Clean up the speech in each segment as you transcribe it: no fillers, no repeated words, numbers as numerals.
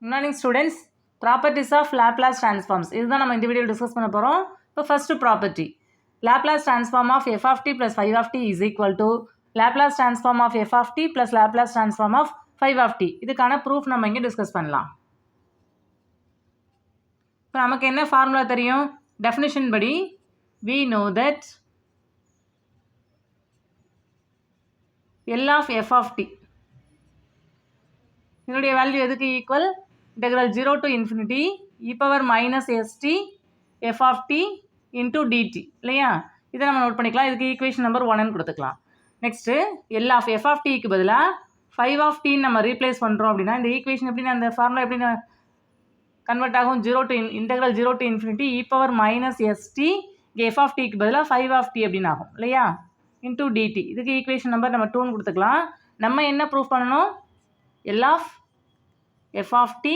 Good morning students. Properties of Laplace transforms. இதுதான் நம்ம இந்த வீடியோவில் டிஸ்கஸ் பண்ண போகிறோம். இப்போ first property Laplace transform of f of t plus 5 of t is equal to Laplace transform of f of t plus Laplace transform of 5 of t. இதுக்கான proof நம்ம இங்கே டிஸ்கஸ் பண்ணலாம். இப்போ நமக்கு என்ன ஃபார்முலா தெரியும்? டெஃபினிஷன் படி we know that L of f of t இதனுடைய வேல்யூ எதுக்கு equal? integral 0 to infinity e power minus st f of t into dt இல்லையா? இதை நம்ம நோட் பண்ணிக்கலாம். இதுக்கு ஈக்குவேஷன் நம்பர் 1ன்னு கொடுத்துக்கலாம். Next L of f of tக்கு பதிலாக 5 of t நம்ம ரீப்ளேஸ் பண்ணுறோம் அப்படின்னா இந்த ஈக்குவேஷன் எப்படி அந்த ஃபார்முலா எப்படி கன்வெர்ட் ஆகும்? 0 to integral 0 to infinity e power minus st f of tக்கு பதிலாக 5 of t அப்படின்னு ஆகும் இல்லையா? into dt இதுக்கு ஈக்குவேஷன் நம்பர் நம்ம 2ன்னு கொடுத்துக்கலாம். நம்ம என்ன ப்ரூஃப் பண்ணணும்? L of f of t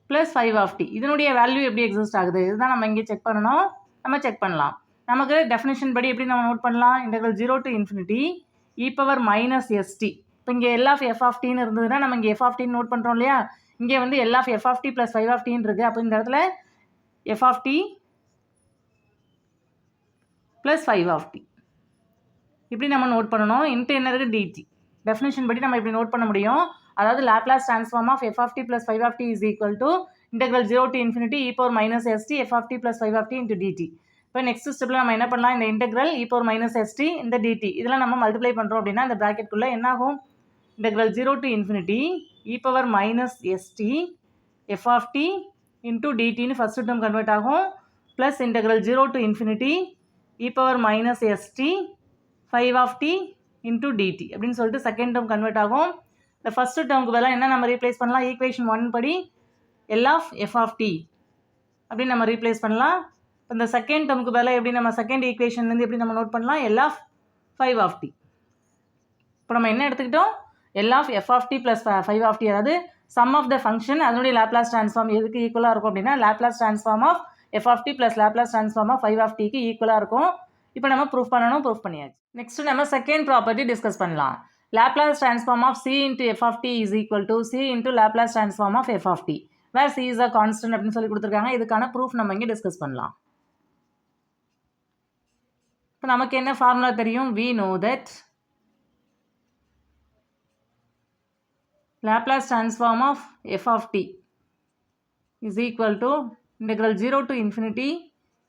plus 5 of t இதனுடைய வேல்யூ எப்படி எக்ஸிஸ்ட் ஆகுது? இதுதான் நம்ம இங்கே செக் பண்ணணும். நம்ம செக் பண்ணலாம். நமக்கு டெஃபினிஷன் படி எப்படி நம்ம நோட் பண்ணலாம்? integral 0 to infinity e power minus st. இப்போ இங்கே L of f of tன்னு இருந்ததுன்னா நம்ம இங்கே f of t நோட் பண்ணுறோம் இல்லையா? இங்கே வந்து L of f of t plus 5 of tன்னு இருக்குது. அப்போ இந்த இடத்துல f of t plus 5 of t இப்படி நம்ம நோட் பண்ணணும். இன்ட்டு என்ன இருக்குது? dt. டெஃபினிஷன் படி நம்ம இப்படி நோட் பண்ண முடியும். அதாவது Laplace transform of f of t plus 5 of t is equal to integral 0 to infinity e power minus st f of t plus 5 of t into dt. இப்போ next ஸ்டெப்பில் நம்ம என்ன பண்ணலாம்? இந்த integral e power minus st இந்த dt இதெல்லாம் நம்ம multiply பண்ணுறோம் அப்படின்னா இந்த ப்ராக்கெட்டுக்குள்ளே என்ன ஆகும்? integral 0 to infinity e power minus st f of t into dt ன்னு ஃபர்ஸ்ட் டேர்ம் கன்வெர்ட் ஆகும். Plus integral 0 to infinity e power minus st 5 of t into dt அப்படின்னு சொல்லிட்டு செகண்ட் டேர்ம் கன்வெர்ட் ஆகும். இந்த ஃபர்ஸ்ட் டேர்முக்கு பதிலாக என்ன நம்ம replace பண்ணலாம்? ஈக்குவேஷன் 1 படி L of f of t அப்படின்னு நம்ம ரீப்ளேஸ் பண்ணலாம். இப்போ இந்த செகண்ட் டேர்முக்கு பதிலாக எப்படி நம்ம செகண்ட் ஈக்குவேஷன்லேருந்து எப்படி நம்ம நோட் பண்ணலாம்? L of 5 of t. இப்போ நம்ம என்ன எடுத்துக்கிட்டோம்? L of f of t plus 5 of t அதாவது சம் ஆஃப் த ஃபங்க்ஷன் அதனுடைய லாப்லாஸ் ட்ரான்ஸ்ஃபார்ம் எதுக்கு ஈக்குவலாக இருக்கும் அப்படின்னா Laplace transform of f of t plus Laplace transform of 5 of tக்கு ஈக்குவலாக இருக்கும். இப்போ நம்ம ப்ரூஃப் பண்ணணும். ப்ரூஃப் பண்ணியாச்சு. நெக்ஸ்ட் நம்ம செகண்ட் ப்ராப்பர்ட்டி டிஸ்கஸ் பண்ணலாம். Laplace transform of c into f of t is equal to c into Laplace transform of f of t where c is a constant அப்படின்னு சொல்லி கொடுத்துருக்காங்க. இதுக்கான ப்ரூஃப் நம்ம இங்கே டிஸ்கஸ் பண்ணலாம். இப்போ நமக்கு என்ன ஃபார்முலா தெரியும்? we know that Laplace transform of f of t is equal to integral 0 to infinity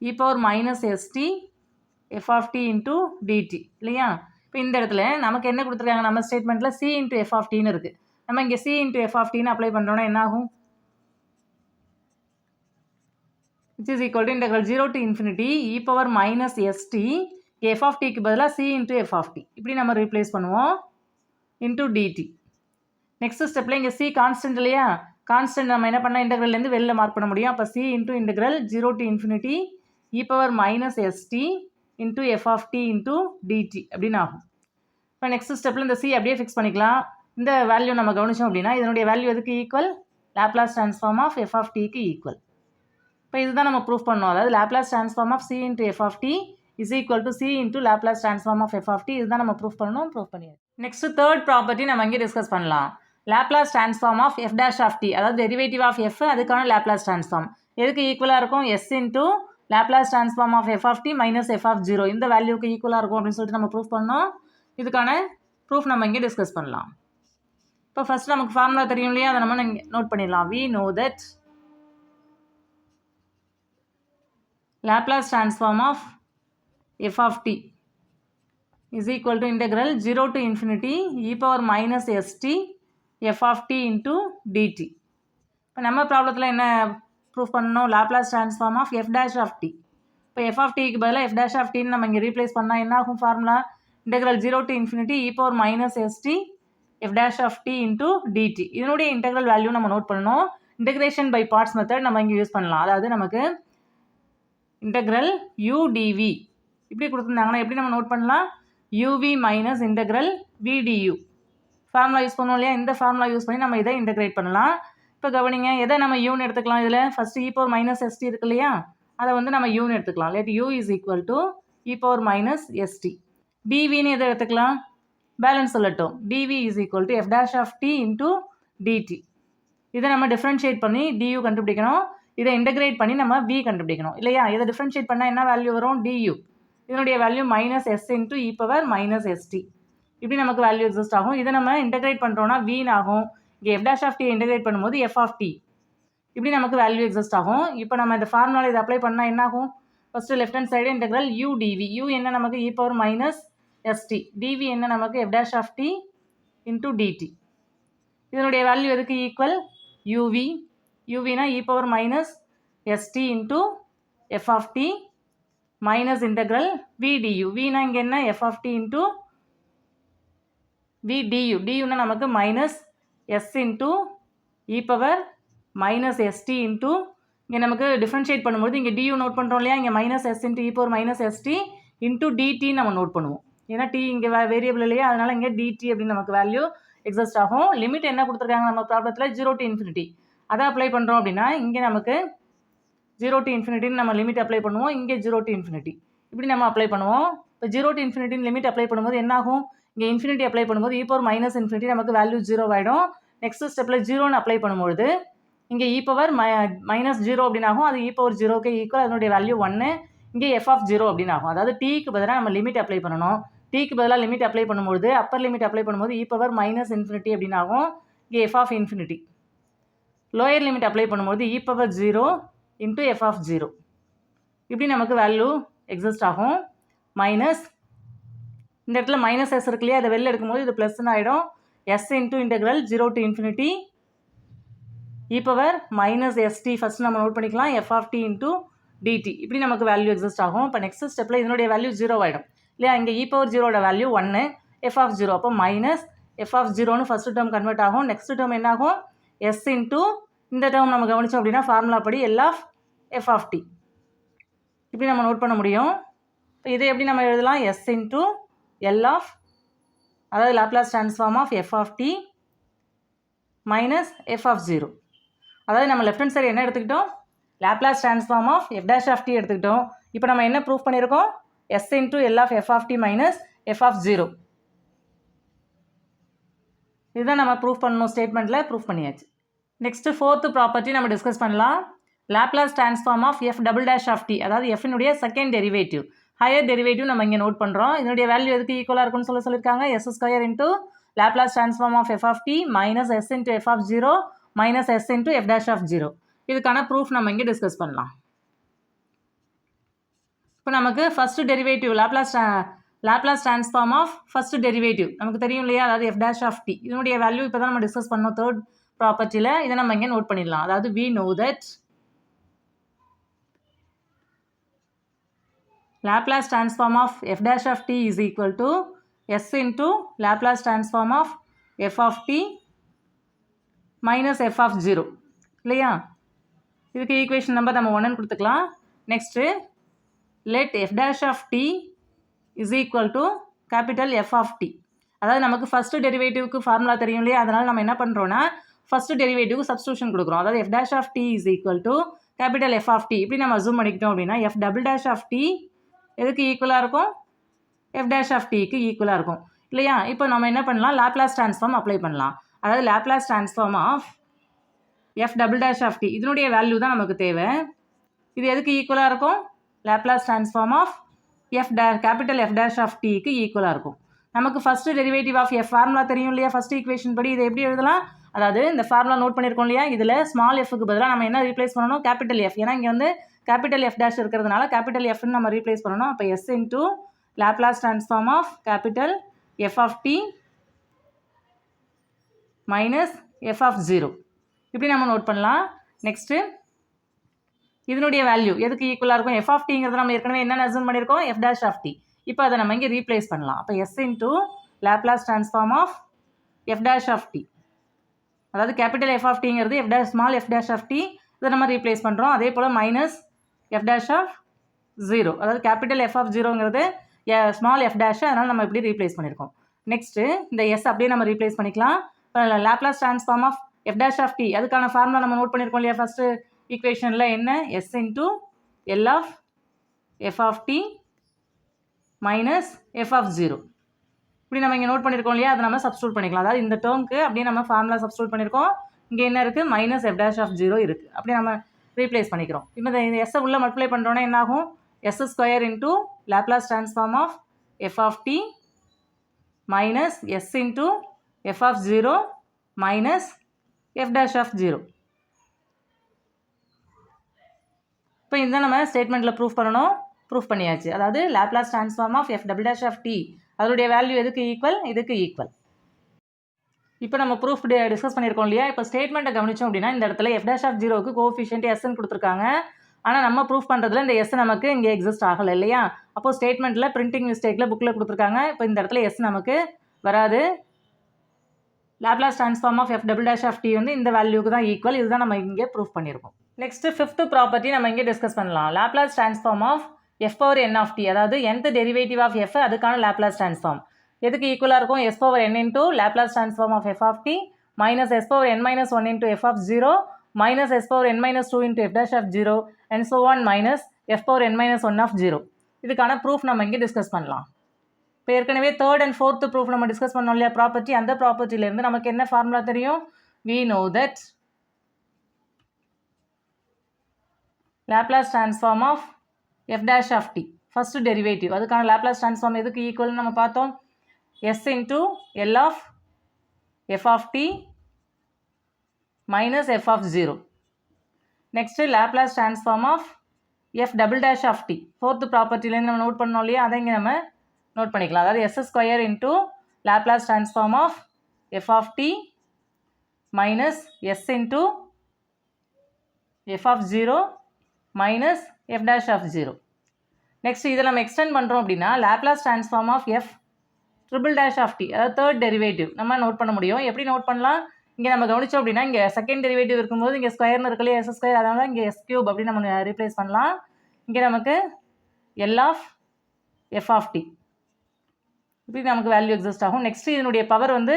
e power minus st f of t into dt இல்லையா? இப்போ இந்த இடத்துல நமக்கு என்ன கொடுத்துருக்காங்க? நம்ம ஸ்டேட்மெண்ட்டில் c இன்ட்டு எஃப் ஆஃப் டின்னு இருக்குது. நம்ம இங்கே c இன்ட்டு எஃப் ஆஃப் டின்னு அப்ளை பண்ணுறோன்னா என்ன ஆகும்? Which is equal to integral 0 to infinity e power minus s t f of டிக்கு பதிலாக c into f of t இப்படி நம்ம ரீப்ளேஸ் பண்ணுவோம். Into DD. நெக்ஸ்ட் ஸ்டெப்பில் இங்கே c கான்ஸ்டன்ட் இல்லையா? கான்ஸ்டன்ட் நம்ம என்ன பண்ணால் இன்டெக்ரல்லேருந்து வெளில மார்க் பண்ண முடியும். அப்போ c into integral 0 to infinity e power minus s t into f of t into d t அப்படின்னு ஆகும். இப்போ நெக்ஸ்ட் ஸ்டெப்பில் இந்த சி அப்படியே ஃபிக்ஸ் பண்ணிக்கலாம். இந்த வேல்யூ நம்ம கவனிச்சோம் அப்படின்னா இதனுடைய வேல்யூ எதுக்கு equal? Laplace transform of f of டிக்கு ஈக்குவல். இப்போ இதுதான் நம்ம ப்ரூஃப் பண்ணோம். அதாவது Laplace transform of c into f of t is equal to c into Laplace transform of f of t இதுதான் நம்ம ப்ரூஃப் பண்ணணும். ப்ரூஃப் பண்ணியாச்சு. நெக்ஸ்ட் தேர்ட் ப்ராப்பர்ட்டி நம்ம இங்கே டிஸ்கஸ் பண்ணலாம். Laplace transform of f dash of t அதாவது derivative of f அதுக்கான Laplace transform எதுக்கு ஈக்குவலாக இருக்கும்? S into Laplace transform of f of t minus f of 0 இந்த வேல்யூக்கு ஈக்குவலாக இருக்கும் அப்படின்னு சொல்லிட்டு நம்ம ப்ரூஃப் பண்ணோம். இதுக்கான ப்ரூஃப் நம்ம இங்கே டிஸ்கஸ் பண்ணலாம். இப்போ ஃபர்ஸ்ட் நமக்கு ஃபார்முலா தெரியும் இல்லையா? அதை நம்ம நோட் பண்ணிடலாம். we know that Laplace transform of f of t is equal to integral 0 to infinity e power minus st f of t into dt. இப்போ நம்ம ப்ராப்ளத்தில் என்ன ப்ரூஃப் பண்ணணும்? Laplace transform of f dash of t. இப்போ f of டிக்கு பதிலாக F dash of டின்னு நம்ம இங்கே ரீப்ளேஸ் பண்ணால் என்ன ஆகும்? Formula integral 0 to infinity e power minus st f dash of t into dt இதனுடைய இன்டெக்ரல் வேல்யூ நம்ம நோட் பண்ணணும். இன்டெகிரேஷன் பை பார்ட்ஸ் மெத்தட் நம்ம இங்கே யூஸ் பண்ணலாம். அதாவது நமக்கு இன்டெக்ரல் u dv இப்படி கொடுத்துருந்தாங்கன்னா எப்படி நம்ம நோட் பண்ணலாம்? uv minus integral v du formula use பண்ணுவோம் இல்லையா? இந்த ஃபார்முலா யூஸ் பண்ணி நம்ம இதை இன்டெகிரேட் பண்ணலாம். இப்போ கவனிங்க, எதை நம்ம யூன்னு எடுத்துக்கலாம்? இதில் first e power minus st இருக்கு இல்லையா? அதை வந்து நம்ம யூன்னு எடுத்துக்கலாம். let u is equal to e power minus st dvன்னு எதை எடுத்துக்கலாம்? பேலன்ஸ் சொல்லட்டும். dv is equal to f dash of t into dt இதை நம்ம டிஃப்ரென்ஷியேட் பண்ணி du கண்டுபிடிக்கணும். இதை இன்டகிரேட் பண்ணி நம்ம v கண்டுபிடிக்கணும் இல்லையா? இதை டிஃப்ரென்ஷியேட் பண்ணால் என்ன வேல்யூ வரும்? du. இதனுடைய value minus s into e power minus ST. இப்படி நமக்கு வேல்யூ எக்ஸிஸ்ட் ஆகும். இதை நம்ம இன்டகிரேட் பண்ணுறோம்னா v ஆகும். இங்கே f dash of t integrate பண்ணும்போது f of t. இப்படி நமக்கு வேல்யூ எக்ஸிஸ்ட் ஆகும். இப்போ நம்ம இந்த ஃபார்முலாவில் இதை அப்ளை பண்ணால் என்ன ஆகும்? First left hand side integral u dv. u என்ன நமக்கு e power minus s t. dv என்ன நமக்கு f dash of t into dt. இதனுடைய வேல்யூ எதுக்கு ஈக்குவல்? uv. uvனா e power minus s t into f of t minus integral v du. vனா இங்கே என்ன? f of t into v du. duனா நமக்கு minus s into e power minus s t into இங்கே நமக்கு டிஃப்ரென்ஷியேட் பண்ணும்போது இங்கே du நோட் பண்ணுறோம் இல்லையா? இங்கே minus s into e power minus s t into d t நம்ம நோட் பண்ணுவோம். ஏன்னா டி இங்கே வேரியபிள் இல்லையா? அதனால் இங்கே டிடி அப்படின்னு நமக்கு வேல்யூ எக்ஸிஸ்ட் ஆகும். லிமிட் என்ன கொடுத்துருக்காங்க நம்ம ப்ராப்ளத்தில்? 0 to infinity. அதை அப்ளை பண்ணுறோம் அப்படின்னா இங்கே நமக்கு 0 to infinity நம்ம லிமிட் அப்ளை பண்ணுவோம். இங்கே 0 to infinity இப்படி நம்ம அப்ளை பண்ணுவோம். இப்போ 0 to infinity லிமிட் அப்ளை பண்ணும்போது என்ன ஆகும்? இங்கே இன்ஃபினிட்டி அப்ளை பண்ணும்போது இ பவர் மைனஸ் இன்ஃபினிட்டி நமக்கு வேல்யூ 0 ஆகிடும். நெக்ஸ்ட் ஸ்டெப்பில் 0ன்னு அப்ளை பண்ணும்போது இங்கே இ பவர் மைனஸ் 0 அப்படின்னு ஆகும். அது இ பவர் 0க்கு ஈக்குவல். அதனுடைய வேல்யூ 1. இங்கே எஃப் ஆஃப் 0 அப்படின்னு ஆகும். அதாவது டீக்கு பதிலாக நம்ம லிமிட் அப்ளை பண்ணணும். டீக்கு பதிலாக லிமிட் அப்ளை பண்ணும்போது அப்பர் லிமிட் அப்ளை பண்ணும்போது இ பவர் மைனஸ் இன்ஃபினிட்டி அப்படின்னு ஆகும். இங்கே f of infinity. Lower limit apply பண்ணும்போது e power 0 into f of 0. இப்படி நமக்கு வேல்யூ எக்ஸிஸ்ட் ஆகும். மைனஸ் இந்த இடத்துல மைனஸ் எஸ் இருக்கு இல்லையா? அதை வெளில எடுக்கும்போது இது ப்ளஸ்ன்னு ஆகிடும். S into integral 0 to infinity e power minus s t first நம்ம நோட் பண்ணிக்கலாம். F of t into d t. இப்படி நமக்கு வேல்யூ எக்ஸிஸ்ட் ஆகும். இப்போ நெக்ஸ்ட் ஸ்டெப்பில் இதனுடைய வேல்யூ 0 ஆகிடும் இல்லையா? இங்கே இ பவர் 0ட வேல்யூ 1, எஃப் ஆஃப் 0. அப்போ மைனஸ் எஃப் ஆஃப் 0ன்னு ஃபஸ்ட்டு டேர்ம் கன்வெர்ட் ஆகும். நெக்ஸ்ட் டேர்ம் என்ன ஆகும்? எஸ் இன்ட்டு இந்த டேர்ம் நம்ம கவனித்தோம் அப்படின்னா ஃபார்முலா படி L of f of t. இப்படி நம்ம நோட் பண்ண முடியும். இப்போ இதை எப்படி நம்ம எழுதலாம்? எஸ் இன்ட்டு எல் ஆஃப், அதாவது Laplace transform of f of t minus f of 0. அதாவது நம்ம லெஃப்ட் ஹேண்ட் சைடு என்ன எடுத்துக்கிட்டோம்? Laplace transform of f dash of t எடுத்துக்கிட்டோம். இப்போ நம்ம என்ன ப்ரூஃப் பண்ணியிருக்கோம்? S into L of f of t minus f of 0. இதுதான் நம்ம ப்ரூஃப் பண்ணணும். ஸ்டேட்மெண்ட்டில் ப்ரூஃப் பண்ணியாச்சு. நெக்ஸ்ட்டு ஃபோர்த்து ப்ராப்பர்ட்டி நம்ம டிஸ்கஸ் பண்ணலாம். Laplace transform of f double dash of t, அதாவது எஃப்னுடைய செகண்ட் டெரிவேட்டிவ், ஹையர் டெரிவேட்டிவ் நம்ம இங்கே நோட் பண்ணுறோம். இதனுடைய வேல்யூ எதுக்கு ஈக்குவலாக இருக்குன்னு சொல்லியிருக்காங்க? S square into Laplace transform of f of t minus s into f of 0 minus s into f dash of 0. இதுக்கான ப்ரூஃப் நம்ம இங்கே டிஸ்கஸ் பண்ணலாம். இப்போ நமக்கு first derivative Laplace transform of first derivative நமக்கு தெரியும் இல்லையா? அதாவது எஃப் டேஷ் ஆஃப் டி. இதனுடைய வேல்யூ இப்போ தான் நம்ம டிஸ்கஸ் பண்ணோம் தேர்ட் ப்ராப்பர்ட்டியில். இதை நம்ம இங்கே நோட் பண்ணிடலாம். அதாவது we know that Laplace transform of f dash of t is equal to s into Laplace transform of f of t minus f of 0 இல்லையா? இதுக்கு ஈக்குவேஷன் நம்பர் நம்ம 1 கொடுத்துக்கலாம். Next let f dash of t is equal to capital F of t. அதாவது நமக்கு first டெரிவேட்டிவ்க்கு formula தெரியும் இல்லையா? அதனால் நம்ம என்ன பண்ணுறோன்னா ஃபஸ்ட்டு டெரிவேட்டிவ்க்கு சப்ஸ்டியூஷன் கொடுக்குறோம். அதாவது f dash of t is equal to capital F of t. இப்படி நம்ம அசூம் பண்ணிக்கிட்டோம் அப்படின்னா f double dash of t எதுக்கு ஈக்குவலாக இருக்கும்? f dash of tக்கு ஈக்குவலாக இருக்கும் இல்லையா? இப்போ நம்ம என்ன பண்ணலாம்? லாப்லாஸ் ட்ரான்ஸ்ஃபார்ம் அப்ளை பண்ணலாம். அதாவது Laplace transform of f double dash of t இதனுடைய வேல்யூ தான் நமக்கு தேவை. இது எதுக்கு ஈக்குவலாக இருக்கும்? Laplace transform of capital F dash of tக்கு ஈக்குவலாக இருக்கும். நமக்கு first derivative of f formula தெரியும் இல்லையா? ஃபஸ்ட்டு ஈக்குவேஷன் படி இதை எப்படி எழுதலாம்? அதாவது இந்த ஃபார்முலா நோட் பண்ணியிருக்கோம் இல்லையா? இதில் ஸ்மால் எஃப்க்கு பதிலாக நம்ம என்ன ரீப்ளேஸ் பண்ணணும்? Capital F. ஏன்னா இங்கே வந்து கேபிட்டல் F dash இருக்கிறதுனால கேபிட்டல் எஃப்னு நம்ம ரீப்ளேஸ் பண்ணணும். அப்போ s into Laplace transform of capital F of t மைனஸ் F of 0 இப்படி நம்ம நோட் பண்ணலாம். நெக்ஸ்ட்டு இதனுடைய வேல்யூ எதுக்கு ஈக்குவலாக இருக்கும்? எஃப் ஆஃப் டிங்கிறது நம்ம ஏற்கனவே என்ன அசூம் பண்ணியிருக்கோம்? F dash of t. இப்போ அதை நம்ம இங்கே ரீப்ளேஸ் பண்ணலாம். அப்போ s into Laplace transform of f dash of t, அதாவது கேபிட்டல் எஃப் ஆஃப் டிங்கிறது f dash small f dash of t, இதை நம்ம ரீப்ளேஸ் பண்ணுறோம். அதே போல் மைனஸ் எஃப் டேஷ் ஆஃப் 0, அதாவது கேபிட்டல் எஃப் ஆஃப் 0ங்கிறது ஸ்மால் எஃப் டேஷ், அதனால் நம்ம இப்படி ரீப்ளேஸ் பண்ணியிருக்கோம். நெக்ஸ்ட்டு இந்த எஸ் அப்படியே நம்ம ரீப்ளேஸ் பண்ணிக்கலாம். இப்போ Laplace transform of f dash of t அதுக்கான ஃபார்முலா நம்ம நோட் பண்ணியிருக்கோம் இல்லையா? ஃபஸ்ட்டு ஈக்குவேஷனில் என்ன? S into L of f of t minus f of 0 இப்படி நம்ம இங்கே நோட் பண்ணியிருக்கோம் இல்லையா? அதை நம்ம சப்ஸ்டியூட் பண்ணிக்கலாம். அதாவது இந்த டேர்முக்கு அப்படியே நம்ம ஃபார்முலா சப்ஸ்டியூட் பண்ணியிருக்கோம். இங்கே என்ன இருக்குது minus f dash of zero இருக்குது. அப்படி நம்ம ரீப்ளேஸ் பண்ணிக்கிறோம். இப்போ இந்த எஸ்ஸை உள்ளே மல்டிப்ளை பண்ணுறோன்னா என்ன ஆகும் s square into Laplace transform of f of t minus s into f of zero minus f dash of zero. இப்போ இதுதான் நம்ம ஸ்டேட்மெண்ட்டில் ப்ரூஃப் பண்ணணும். ப்ரூஃப் பண்ணியாச்சு. அதாவது Laplace transform of f double dash of t அதனுடைய வேல்யூ எதுக்கு equal இதுக்கு ஈக்குவல். இப்போ நம்ம ப்ரூஃப் டிஸ்கஸ் பண்ணியிருக்கோம் இல்லையா. இப்போ ஸ்டேட்மெண்ட்டை கவனிச்சோம் அப்படின்னா இந்த இடத்துல எஃப் டேஷ் ஆஃப் ஜீரோவுக்கு கோஎஃபிஷியன்ட் எஸ்ன்னு கொடுத்துருக்காங்க. ஆனால் நம்ம ப்ரூஃப் பண்ணுறதுல இந்த எஸ் நமக்கு இங்கே எக்ஸிஸ்ட் ஆகலை இல்லையா. அப்போது ஸ்டேட்மெண்ட்டில் பிரிண்டிங் மிஸ்டேக்கில் புக்கில் கொடுத்துருக்காங்க. இப்போ இந்த இடத்துல எஸ் நமக்கு வராது. Laplace transform of f double dash of t வந்து இந்த வேல்யூக்கு தான் ஈக்குவல். இதுதான் நம்ம இங்கே ப்ரூஃப் பண்ணியிருக்கோம். நெக்ஸ்ட்டு ஃபிஃப்த் ப்ராப்பர்ட்டி நம்ம இங்கே டிஸ்கஸ் பண்ணலாம். Laplace transform of f power n of t அதாவது nth டெரிவேட்டிவ் ஆஃப் எஃப் அதுக்கான லாப்லாஸ் ட்ரான்ஸ்ஃபார்ம் எதுக்கு ஈக்குவலாக இருக்கும் s power n into Laplace transform of f of t minus s power n minus one into f of zero minus s power n minus two into f dash of zero and so on minus f power n minus one of zero. இதுக்கான proof நம்ம இங்கே discuss பண்ணலாம். இப்போ ஏற்கனவே third and fourth proof நம்ம discuss பண்ணோம் இல்லையா property. அந்த ப்ராப்பர்ட்டிலேருந்து நமக்கு என்ன ஃபார்முலா தெரியும் we know that Laplace transform of f dash of t first derivative அதுக்கான லாப்லாஸ் ட்ரான்ஸ்ஃபார்ம் எதுக்கு ஈக்குவல்னு நம்ம பார்த்தோம் s into l of f of t minus f of zero. Next Laplace transform of f double dash of t fourth ப்ராப்பர்ட்டிலேருந்து நம்ம note பண்ணோம் இல்லையா அதை இங்கே நம்ம நோட் பண்ணிக்கலாம். அதாவது s square into Laplace transform of f of t minus s into f of zero minus f dash of zero. Next இதை நம்ம எக்ஸ்டெண்ட் பண்ணுறோம் அப்படின்னா Laplace transform of f triple dash of t அதாவது third derivative நம்ம note பண்ண முடியும். எப்படி note பண்ணலாம் இங்கே நம்ம கவனிச்சோம் அப்படின்னா இங்கே செகண்ட் டெரிவேட்டிவ் இருக்கும்போது இங்கே ஸ்கொயர்னு இருக்கலையே எஸ் ஸ்கொயர் அதனால இங்கே எஸ் கியூப் அப்படின்னு நம்ம ரீப்ளேஸ் பண்ணலாம். இங்கே நமக்கு L of f of t இப்படி நமக்கு வேல்யூ எக்ஸிஸ்ட் ஆகும். நெக்ஸ்ட் இதனுடைய பவர் வந்து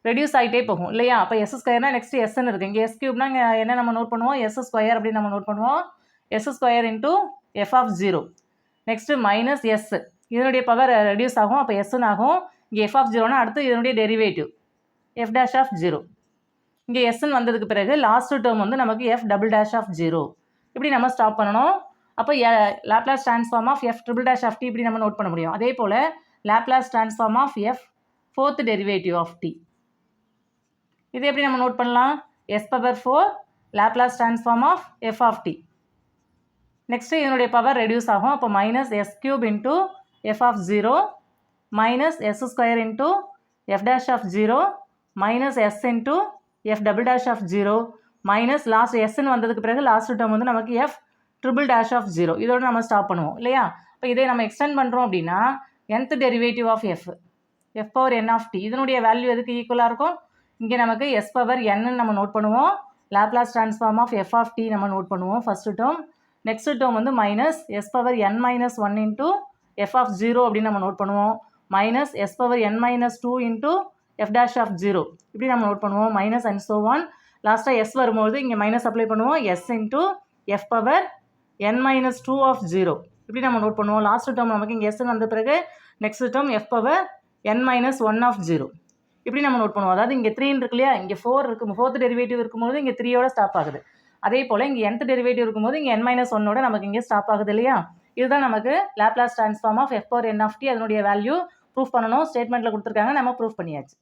ரெடியூஸ் ஆகிட்டே போகும் இல்லையா. அப்போ எஸ் ஸ்கொயர்னா நெக்ஸ்ட் எஸ்ன்னு இருக்குது. இங்கே எஸ் கியூப்னா இங்கே என்ன நம்ம நோட் பண்ணுவோம் எஸ் ஸ்கொயர் அப்படின்னு நம்ம நோட் பண்ணுவோம் s square into f of zero. Next minus s இதனுடைய பவர் ரெடியூஸ் ஆகும். அப்போ எஸ்ன்னு ஆகும். இங்கே எஃப் ஆஃப் ஜீரோனா அடுத்து இதனுடைய derivative f dash of zero. இங்கே எஸ்ன்னு வந்ததுக்கு பிறகு லாஸ்ட் டேர்ம் வந்து நமக்கு f double dash of zero. இப்படி நம்ம ஸ்டாப் பண்ணணும். அப்போ Laplace transform of f triple dash of t இப்படி நம்ம நோட் பண்ண முடியும். அதே போல் Laplace transform of f fourth derivative of t இது எப்படி நம்ம நோட் பண்ணலாம் s power 4 Laplace transform of f of t. Next இதனுடைய பவர் ரெடியூஸ் ஆகும். அப்போ minus s cube into f of zero minus s square into f dash of zero minus s into f double dash of zero minus last எஸ்ன்னு வந்ததுக்கு பிறகு last term வந்து நமக்கு f triple dash of zero. இதோட நம்ம stop பண்ணுவோம் இல்லையா. இப்போ இதை நம்ம எக்ஸ்டெண்ட் பண்ணுறோம் அப்படின்னா nth derivative of f f power n of t இதனுடைய வேல்யூ எதுக்கு ஈக்குவலாக இருக்கும் இங்கே நமக்கு எஸ் பவர் என்னு நம்ம நோட் பண்ணுவோம். Laplace transform of f of t நம்ம நோட் பண்ணுவோம் ஃபஸ்ட்டு டேர்ம். நெக்ஸ்ட் டேர்ம் வந்து minus s power n minus one into f of zero அப்படின்னு நம்ம நோட் பண்ணுவோம். Minus s power n minus two into f dash of zero இப்படி நம்ம note பண்ணுவோம். Minus and so on லாஸ்ட்டாக s வரும்போது இங்கே மைனஸ் அப்ளை பண்ணுவோம். S into f power n minus two of zero இப்படி நம்ம நோட் பண்ணுவோம். லாஸ்ட் டேர்ம் நமக்கு இங்கே எஸ்ன்னு வந்த பிறகு next term f power n minus one of zero இப்படி நம்ம நோட் பண்ணுவோம். அதாவது இங்கே 3 இருக்கு இல்லையா இங்கே 4 இருக்கும். ஃபோர்த் டெரிவேட்டிவ் இருக்கும்போது இங்கே 3யோட ஸ்டாப் ஆகுது. அதே போல் இங்கே nth டெரிவேட்டிவ் இருக்கும்போது இங்கே n மைனஸ் ஒன்னோட நமக்கு இங்கே ஸ்டாப் ஆகுது இல்லையா. இதுதான் நமக்கு Laplace transform of f power n of t அதனுடைய வேல்யூ ப்ரூஃப் பண்ணணும். ஸ்டேட்மெண்ட்டில் கொடுத்துருக்காங்க நம்ம ப்ரூஃப் பண்ணியாச்சு.